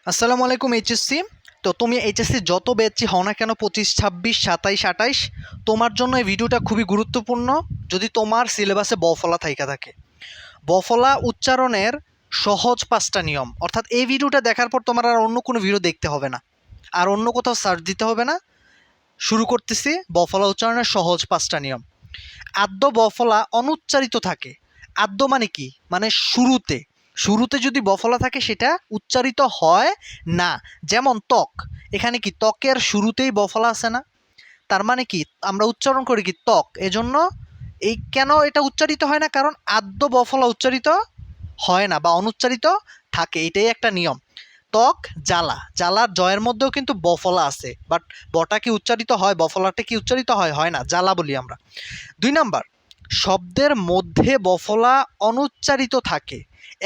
আসসালামু আলাইকুম এইচএসসি। তো তুমি এইচএসসি যত ব্যাচই হও না কেন 25, 26, 27, 28, তোমার জন্য এই ভিডিওটা খুবই গুরুত্বপূর্ণ। যদি তোমার সিলেবাসে বফলা থাইকা থাকে, বফলা উচ্চারণের সহজ 5টা নিয়ম, অর্থাৎ এই ভিডিওটা দেখার পর তোমার আর অন্য কোনো ভিডিও দেখতে হবে না, আর অন্য কোথাও সার্চ দিতে হবে না। শুরু করতেছি বফলা উচ্চারণের সহজ 5টা নিয়ম। আদ্য বফলা অনুচ্চারিত থাকে। আদ্য মানে কি? মানে শুরুতে। শুরুতে যদি বফলা থাকে সেটা উচ্চারিত হয় না। যেমন ত্বক, এখানে কি ত্বকের শুরুতেই বফলা আছে না? তার মানে কি আমরা উচ্চারণ করি কি ত্বক, এজন্য এই কেন এটা উচ্চারিত হয় না? কারণ আদ্য বফলা উচ্চারিত হয় না বা অনুচ্চারিত থাকে, এটাই একটা নিয়ম। ত্বক, জ্বালা, জ্বালার জয়ের মধ্যেও কিন্তু বফলা আছে, বাট বটা কি উচ্চারিত হয়, বফলাটা কি উচ্চারিত হয়? হয় না, জ্বালা বলি আমরা। 2 নাম্বার, শব্দের মধ্যে বফলা অনুচ্চারিত থাকে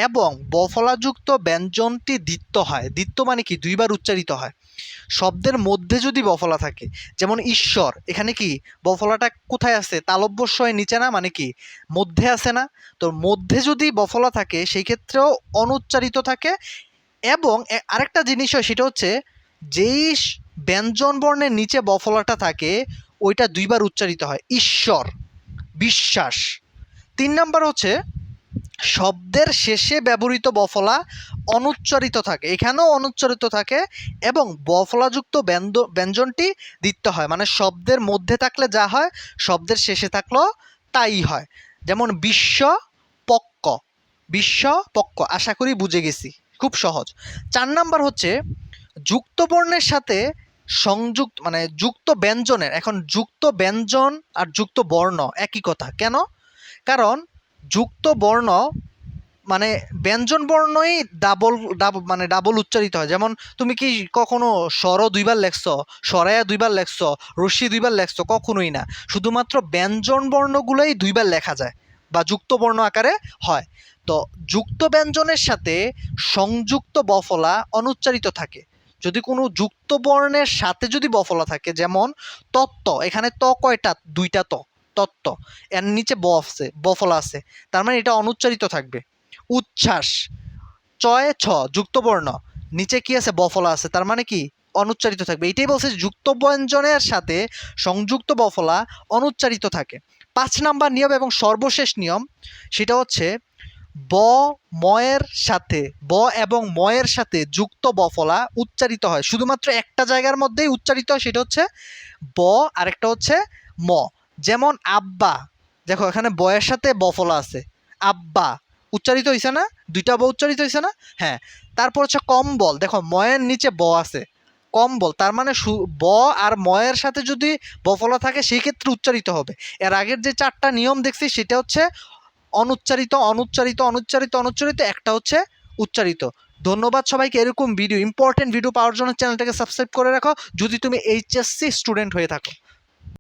এবং বফলাযুক্ত ব্যঞ্জনটি দ্বিত্ব হয়। দ্বিত্ব মানে কি? দুইবার উচ্চারিত হয়। শব্দের মধ্যে যদি বফলা থাকে, যেমন ঈশ্বর, এখানে কি বফলাটা কোথায় আছে? তালব্যস্বয়ের নিচে না, মানে কি মধ্যে আছে না? তো মধ্যে যদি বফলা থাকে সেই ক্ষেত্রেও অনুচ্চারিত থাকে। এবং আরেকটা জিনিস হয়, সেটা হচ্ছে যেই ব্যঞ্জন বর্ণের নিচে বফলাটা থাকে ওইটা দুইবার উচ্চারিত হয়। ঈশ্বর, বিশ্বাস। 3 নাম্বার হচ্ছে শব্দের শেষে ব্যবহৃত বফলা অনুচ্চারিত থাকে, এখানেও অনুচ্চারিত থাকে এবং বফলাযুক্ত ব্যঞ্জনটি দিতে হয়। মানে শব্দের মধ্যে থাকলে যা হয়, শব্দের শেষে থাকলেও তাই হয়। যেমন বিশ্ব পক্ক, বিশ্ব পক্ক, আশা করি বুঝে গেছি, খুব সহজ। 4 নাম্বার হচ্ছে যুক্ত বর্ণের সাথে সংযুক্ত, মানে যুক্ত ব্যঞ্জনের, এখন যুক্ত ব্যঞ্জন আর যুক্ত বর্ণ একই কথা কেন? কারণ যুক্ত বর্ণ মানে ব্যঞ্জন বর্ণই ডাবল উচ্চারিত হয়। যেমন তুমি কি কখনো স্বর দুইবার লেখছ, সরায়া দুইবার লেখছ, রশ্মি দুইবার লেখছ? কখনোই না। শুধুমাত্র ব্যঞ্জন বর্ণগুলোই দুইবার লেখা যায় বা যুক্ত বর্ণ আকারে হয়। তো যুক্ত ব্যঞ্জনের সাথে সংযুক্ত বফলা অনুচ্চারিত থাকে। যদি কোনো যুক্ত বর্ণের সাথে যদি বফলা থাকে, যেমন তত্ত্ব, এখানে ত কয়টা? দুইটা ত, তত্ত্ব, এর নিচে বফলা আছে, তার মানে এটা অনুচ্চারিত থাকবে। উচ্ছ্বাস, চয়ে ছ যুক্ত বর্ণ, নিচে কি আছে? বফলা আছে, তার মানে কি অনুচ্চারিত থাকবে। এটাই বলছে যুক্ত ব্যঞ্জনের সাথে সংযুক্ত বফলা অনুচ্চারিত থাকে। 5 নাম্বার নিয়ম এবং সর্বশেষ নিয়ম, সেটা হচ্ছে ব ময়ের সাথে, ব এবং ময়ের সাথে যুক্ত বফলা উচ্চারিত হয়। শুধুমাত্র একটা জায়গার মধ্যেই উচ্চারিত হয়, সেটা হচ্ছে ব, আরেকটা হচ্ছে ম। যেমন আব্বা, দেখো এখানে বয়ের সাথে বফলা আছে, আব্বা উচ্চারিত হয়েছে না? দুইটা ব উচ্চারিত হয়েছে না? হ্যাঁ। তারপর হচ্ছে কম্বল, দেখো ময়ের নিচে ব আছে, কম্বল, তার মানে ব আর ময়ের সাথে যদি বফলা থাকে সেই ক্ষেত্রে উচ্চারিত হবে। এর আগের যে 4টা নিয়ম দেখছি সেটা হচ্ছে অনুচ্চারিত, অনুচ্চারিত, অনুচ্চারিত, অনুচ্চারিত, একটা হচ্ছে উচ্চারিত। ধন্যবাদ সবাইকে। এরকম ভিডিও, ইম্পর্টেন্ট ভিডিও পাওয়ার জন্য চ্যানেলটাকে সাবস্ক্রাইব করে রাখো যদি তুমি এইচএসসি স্টুডেন্ট হয়ে থাকো।